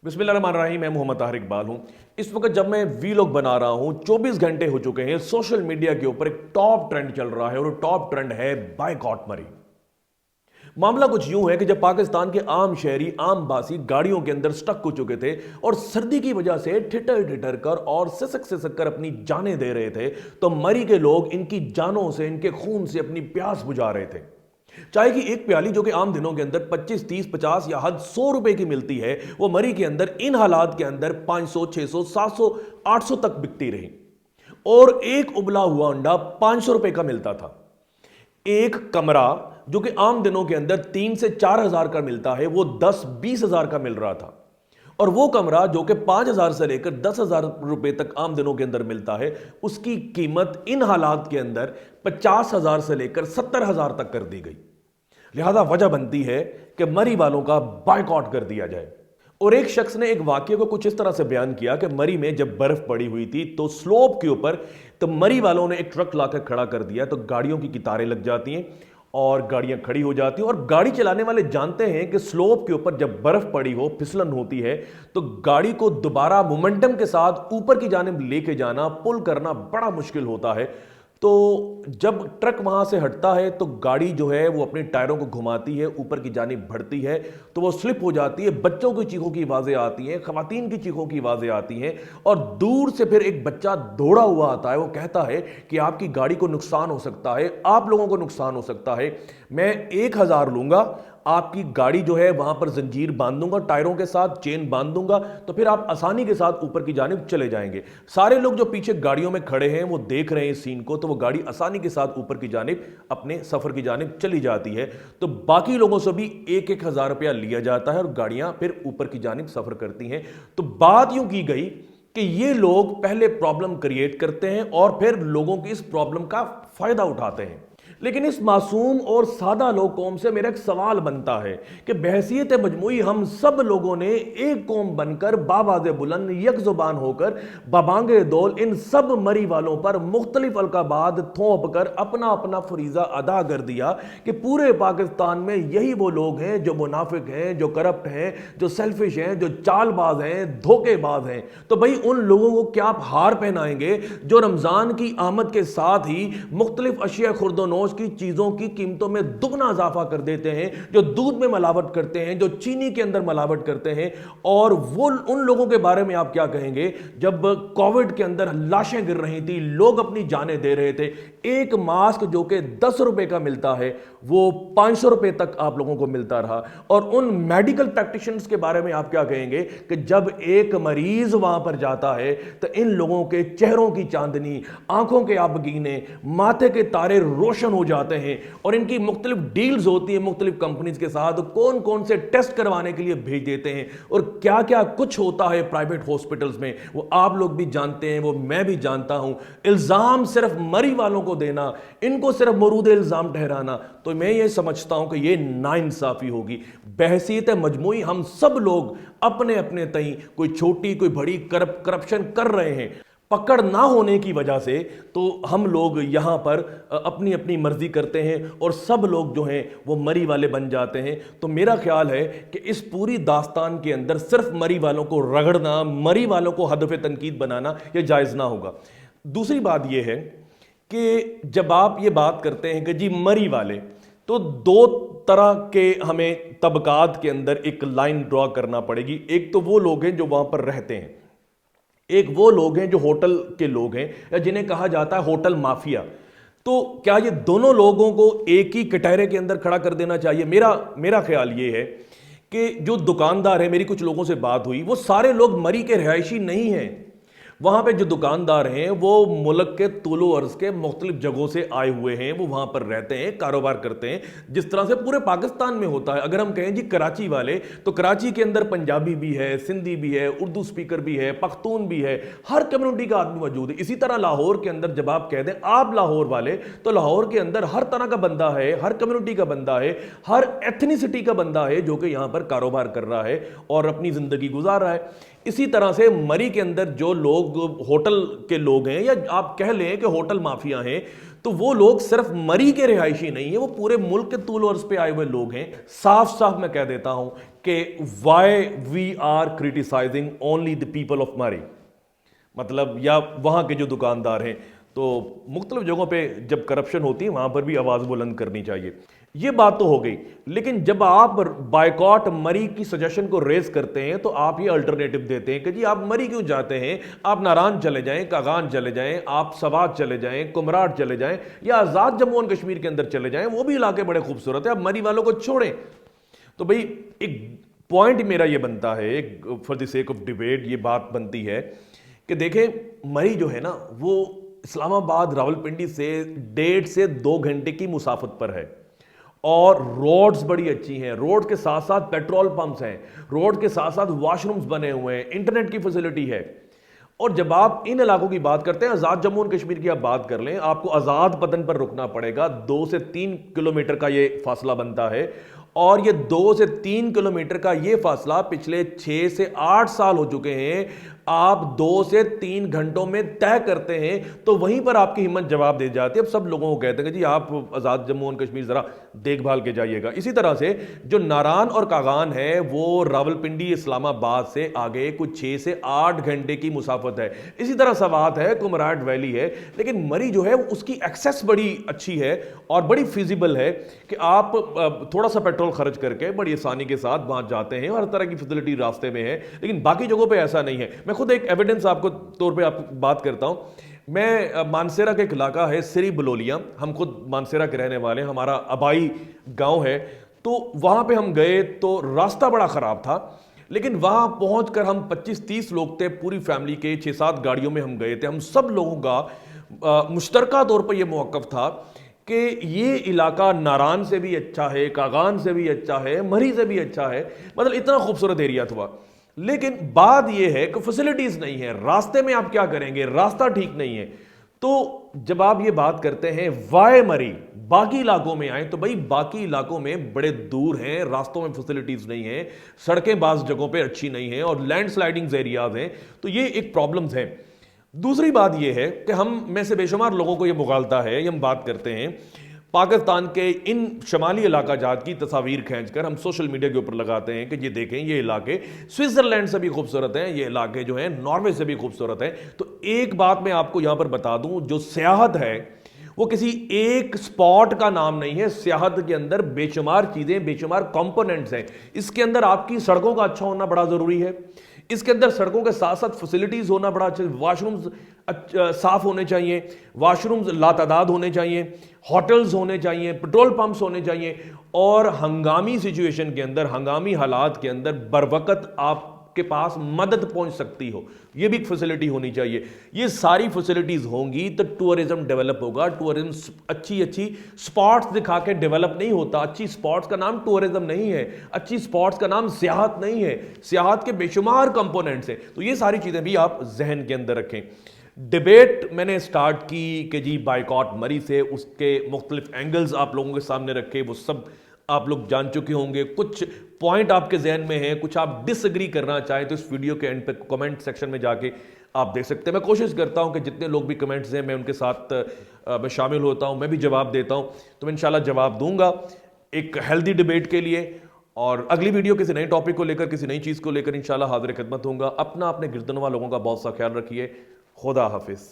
बिस्मिल्लाहिर्रहमानिर्रहीम। मैं मोहम्मद ताहिर इकबाल हूं। इस वक्त जब मैं वीलॉग बना रहा हूं 24 घंटे हो चुके हैं, सोशल मीडिया के ऊपर एक टॉप ट्रेंड चल रहा है और टॉप ट्रेंड है बायकॉट मरी। मामला कुछ यूं है कि जब पाकिस्तान के आम शहरी आम बासी गाड़ियों के अंदर स्टक हो चुके थे और सर्दी की वजह से ठिठर ठिठर कर और सिसक सिसक कर अपनी जानें दे रहे थे, तो मरी के लोग इनकी जानों से, इनके खून से अपनी प्यास बुझा रहे थे। चाय की एक प्याली जो कि आम दिनों के अंदर 25, 30, 50 या हद 100 रुपए की मिलती है, वो मरी के अंदर इन हालात के अंदर 500, 600, 700, 800 तक बिकती रही। और एक उबला हुआ अंडा 500 रुपए का मिलता था। एक कमरा जो कि आम दिनों के अंदर 3 से 4 हजार का मिलता है, वो 10, 20 हजार का मिल रहा था। और वो कमरा जो कि 5,000 से लेकर 10,000 रुपए तक आम दिनों के अंदर मिलता है, उसकी कीमत इन हालात के अंदर 50,000 से लेकर 70,000 तक कर दी गई। लिहाजा वजह बनती है कि मरी वालों का बायकॉट कर दिया जाए। और एक शख्स ने एक वाक्य को कुछ इस तरह से बयान किया कि मरी में जब बर्फ पड़ी हुई थी तो स्लोप के ऊपर तो मरी वालों ने एक ट्रक लाकर खड़ा कर दिया, तो गाड़ियों की कतारें लग जाती हैं और गाड़ियां खड़ी हो जाती हैं। और गाड़ी चलाने वाले जानते हैं कि स्लोप के ऊपर जब बर्फ पड़ी हो, फिसलन होती है, तो गाड़ी को दोबारा मोमेंटम के साथ ऊपर की जानिब लेके जाना, पुल करना बड़ा मुश्किल होता है। तो जब ट्रक वहां से हटता है तो गाड़ी जो है वो अपने टायरों को घुमाती है, ऊपर की जानिब बढ़ती है, तो वो स्लिप हो जाती है। बच्चों की चीखों की आवाजें आती हैं, खवातीन की चीखों की आवाजें आती हैं, और दूर से फिर एक बच्चा दौड़ा हुआ आता है। वो कहता है कि आपकी गाड़ी को नुकसान हो सकता है, आप लोगों को नुकसान हो सकता है, मैं 1,000 लूंगा, आपकी गाड़ी जो है वहां पर जंजीर बांध दूंगा, टायरों के साथ चेन बांध दूंगा, तो फिर आप आसानी के साथ ऊपर की जानिब चले जाएंगे। सारे लोग जो पीछे गाड़ियों में खड़े हैं वो देख रहे हैं इस सीन को, तो वो गाड़ी आसानी के साथ ऊपर की जानिब अपने सफर की जानिब चली जाती है। तो बाकी लोगों से भी 1,000 रुपया लिया जाता है और गाड़ियां फिर ऊपर की जानिब सफर करती हैं। तो बात यूं की गई कि ये लोग पहले प्रॉब्लम क्रिएट करते हैं और फिर लोगों की इस प्रॉब्लम का फायदा उठाते हैं। लेकिन इस मासूम और सादा लोग कौम से मेरा एक सवाल बनता है कि बहसीयत मजमूई हम सब लोगों ने एक कौम बनकर बाबाज़े बुलंद यक जुबान होकर बबांगे दौल इन सब मरी वालों पर मुख्तलिफ अलकाबाद थोप कर अपना अपना फरीजा अदा कर दिया कि पूरे पाकिस्तान में यही वो लोग हैं जो मुनाफिक हैं, जो करप्ट हैं, जो सेल्फिश हैं, जो चालबाज हैं, धोखेबाज हैं। तो भाई उन लोगों को क्या आप हार पहनाएंगे जो रमजान की आमद के साथ ही मुख्तलिफ अशिया खुर्दोनोश की चीजों की कीमतों में दुगना इजाफा कर देते हैं, जो दूध में मिलावट करते हैं, जो चीनी के अंदर मिलावट करते हैं। और वो उन लोगों के बारे में आप क्या कहेंगे जब कोविड के अंदर लाशें गिर रही थी, लोग अपनी जानें दे रहे थे, एक मास्क जो कि 10 रुपए का मिलता है वो 500 रुपए तक आप लोगों को मिलता रहा। और उन मेडिकल प्रैक्टिशनर्स के बारे में आप क्या कहेंगे कि जब एक मरीज वहां पर जाता है तो इन लोगों के चेहरों की चांदनी, आंखों के आबगीने, माथे के तारे रोशन हो जाते हैं और इनकी मुख्तलिफ डील्स होती है मुख्तलिफ कंपनीज के साथ, कौन कौन से टेस्ट करवाने के लिए भेज देते हैं और क्या क्या कुछ होता है प्राइवेट हॉस्पिटल्स में, वो आप लोग भी जानते हैं, वो मैं भी जानता हूं। इल्जाम सिर्फ मरी वालों को देना, इनको सिर्फ मरूद इल्जाम ठहराना, तो मैं ये समझता हूं कि ये नाइंसाफी होगी। बहसीयत मजमूई हम सब लोग अपने अपने तई कोई छोटी कोई बड़ी करप्शन कर रहे हैं, पकड़ ना होने की वजह से तो हम लोग यहां पर अपनी अपनी मर्जी करते हैं और सब लोग जो हैं वो मरी वाले बन जाते हैं। तो मेरा ख्याल है कि इस पूरी दास्तान के अंदर सिर्फ मरी वालों को रगड़ना, मरी वालों को हदफ तनकीद बनाना ये जायज़ ना होगा। दूसरी बात यह है कि जब आप ये बात करते हैं कि जी मरी वाले, तो दो तरह के हमें तबकात के अंदर एक लाइन ड्रॉ करना पड़ेगी। एक तो वो लोग हैं जो वहां पर रहते हैं, एक वो लोग हैं जो होटल के लोग हैं या जिन्हें कहा जाता है होटल माफिया। तो क्या ये दोनों लोगों को एक ही कटहरे के अंदर खड़ा कर देना चाहिए? मेरा ख्याल ये है कि जो दुकानदार है, मेरी कुछ लोगों से बात हुई, वो सारे लोग मरी के रिहायशी नहीं हैं। वहां पे जो दुकानदार हैं वो मुल्क के तुलो अर्ज के मुख्तलिफ जगहों से आए हुए हैं, वो वहां पर रहते हैं, कारोबार करते हैं, जिस तरह से पूरे पाकिस्तान में होता है। अगर हम कहें जी कराची वाले, तो कराची के अंदर पंजाबी भी है, सिंधी भी है, उर्दू स्पीकर भी है, पख्तून भी है, हर कम्युनिटी का आदमी मौजूद है। इसी तरह लाहौर के अंदर जब आप कह दें आप लाहौर वाले, तो लाहौर के अंदर हर तरह का बंदा है, हर कम्युनिटी का बंदा है, हर एथनिसिटी का बंदा है जो कि यहां पर कारोबार कर रहा है और अपनी जिंदगी गुजार रहा है। इसी तरह से मरी के अंदर जो लोग لوگ ہوٹل کے لوگ ہیں یا آپ کہہ لیں کہ ہوٹل مافیا ہیں, تو وہ لوگ صرف مری کے رہائشی نہیں ہیں, وہ پورے ملک کے طول و عرض پہ آئے ہوئے لوگ ہیں. صاف صاف میں کہہ دیتا ہوں کہ why we are criticising only the people of Murree, مطلب یا وہاں کے جو دکاندار ہیں. تو مختلف جگہوں پہ جب کرپشن ہوتی ہے وہاں پر بھی آواز بلند کرنی چاہیے. یہ بات تو ہو گئی, لیکن جب آپ بائیکاٹ مری کی سجیشن کو ریز کرتے ہیں تو آپ یہ الٹرنیٹو دیتے ہیں کہ جی آپ مری کیوں جاتے ہیں, آپ ناران چلے جائیں, کاغان چلے جائیں, آپ سوات چلے جائیں, کمراٹ چلے جائیں, یا آزاد جموں اینڈ کشمیر کے اندر چلے جائیں, وہ بھی علاقے بڑے خوبصورت ہیں, آپ مری والوں کو چھوڑیں. تو بھئی ایک پوائنٹ میرا یہ بنتا ہے, for the sake of debate یہ بات بنتی ہے کہ دیکھیں مری جو ہے نا وہ اسلام آباد راولپنڈی سے 1.5 سے 2 گھنٹے کی مسافت پر ہے, اور روڈز بڑی اچھی ہیں, روڈ کے ساتھ ساتھ پیٹرول پمپس ہیں, روڈ کے ساتھ ساتھ واش رومز بنے ہوئے ہیں, انٹرنیٹ کی فیسلٹی ہے. اور جب آپ ان علاقوں کی بات کرتے ہیں, آزاد جموں اینڈ کشمیر کی آپ بات کر لیں, آپ کو آزاد پتن پر رکنا پڑے گا, 2 سے 3 کلومیٹر کا یہ فاصلہ بنتا ہے, اور یہ 2 سے 3 کلومیٹر کا یہ فاصلہ پچھلے 6 سے 8 سال ہو چکے ہیں آپ 2 سے 3 گھنٹوں میں طے کرتے ہیں. تو وہیں پر آپ کی ہمت جواب دے جاتی ہے. اب سب لوگوں کو کہتے ہیں کہ جی آپ آزاد جموں اینڈ کشمیر ذرا دیکھ بھال کے جائیے گا. اسی طرح سے جو ناران اور کاغان ہے وہ راولپنڈی اسلام آباد سے آگے کچھ 6 سے 8 گھنٹے کی مسافت ہے. اسی طرح سوات ہے, کمراٹ ویلی ہے, لیکن مری جو ہے اس کی ایکسیس بڑی اچھی ہے اور بڑی فیزیبل ہے کہ آپ تھوڑا سا پیٹرول خرچ کر کے بڑی آسانی کے ساتھ وہاں جاتے ہیں, ہر طرح کی فیسلٹی راستے میں ہے. لیکن باقی جگہوں پہ ایسا نہیں ہے. میں خود ایک ایویڈنس آپ کو طور پہ آپ بات کرتا ہوں. میں مانسیرا کا ایک علاقہ ہے سری بلولیا, ہم خود مانسیرا کے رہنے والے ہیں, ہمارا آبائی گاؤں ہے. تو وہاں پہ ہم گئے تو راستہ بڑا خراب تھا, لیکن وہاں پہنچ کر ہم 25-30 لوگ تھے, پوری فیملی کے 6-7 گاڑیوں میں ہم گئے تھے. ہم سب لوگوں کا مشترکہ طور پر یہ موقف تھا کہ یہ علاقہ ناران سے بھی اچھا ہے, کاغان سے بھی اچھا ہے, مری سے بھی اچھا ہے, مطلب اتنا خوبصورت ایریا تھا. لیکن بات یہ ہے کہ فیسلٹیز نہیں ہے, راستے میں آپ کیا کریں گے, راستہ ٹھیک نہیں ہے. تو جب آپ یہ بات کرتے ہیں وائے مری باقی علاقوں میں آئیں, تو بھائی باقی علاقوں میں بڑے دور ہیں, راستوں میں فیسلٹیز نہیں ہیں, سڑکیں بعض جگہوں پہ اچھی نہیں ہیں, اور لینڈ سلائڈنگز ایریاز ہیں. تو یہ ایک پرابلمز ہیں. دوسری بات یہ ہے کہ ہم میں سے بے شمار لوگوں کو یہ مغالطہ ہے, ہم بات کرتے ہیں پاکستان کے ان شمالی علاقہ جات کی تصاویر کھینچ کر ہم سوشل میڈیا کے اوپر لگاتے ہیں کہ یہ دیکھیں یہ علاقے سوئٹزرلینڈ سے بھی خوبصورت ہیں, یہ علاقے جو ہیں ناروے سے بھی خوبصورت ہیں. تو ایک بات میں آپ کو یہاں پر بتا دوں, جو سیاحت ہے وہ کسی ایک سپاٹ کا نام نہیں ہے. سیاحت کے اندر بے شمار چیزیں, بے شمار کمپوننٹس ہیں. اس کے اندر آپ کی سڑکوں کا اچھا ہونا بڑا ضروری ہے, اس کے اندر سڑکوں کے ساتھ ساتھ فیسلٹیز ہونا بڑا اچھا, واش رومز صاف ہونے چاہیے, واش رومز لاتعداد ہونے چاہیے, ہوٹلز ہونے چاہیے, پیٹرول پمپس ہونے چاہیے, اور ہنگامی سچویشن کے اندر, ہنگامی حالات کے اندر بروقت آپ کے پاس مدد پہنچ سکتی ہو, یہ بھی ایک فیسلٹی ہونی چاہیے. یہ ساری فیسلٹیز ہوں گی تو ٹورزم ڈیولپ ہوگا. ٹورزم اچھی سپاٹس دکھا کے ڈیولپ نہیں ہوتا. اچھی سپاٹس کا نام ٹورزم نہیں ہے, اچھی سپاٹس کا نام سیاحت نہیں ہے. سیاحت کے بے شمار کمپوننٹس ہیں. تو یہ ساری چیزیں بھی آپ ذہن کے اندر رکھیں. ڈیبیٹ میں نے سٹارٹ کی کہ جی بائیکاٹ مری سے, اس کے مختلف اینگلز آپ لوگوں کے سامنے رکھے, وہ سب آپ لوگ جان چکے ہوں گے. کچھ پوائنٹ آپ کے ذہن میں ہیں, کچھ آپ ڈس ایگری کرنا چاہیں تو اس ویڈیو کے اینڈ پہ کمنٹ سیکشن میں جا کے آپ دیکھ سکتے ہیں. میں کوشش کرتا ہوں کہ جتنے لوگ بھی کمنٹس ہیں میں ان کے ساتھ میں شامل ہوتا ہوں, میں بھی جواب دیتا ہوں. تو میں انشاءاللہ جواب دوں گا ایک ہیلدی ڈیبیٹ کے لیے, اور اگلی ویڈیو کسی نئے ٹاپک کو لے کر, کسی نئی چیز کو لے کر انشاءاللہ حاضر خدمت ہوں گا. اپنا اپنے گردنوا لوگوں کا بہت سا خیال رکھیے. خدا حافظ.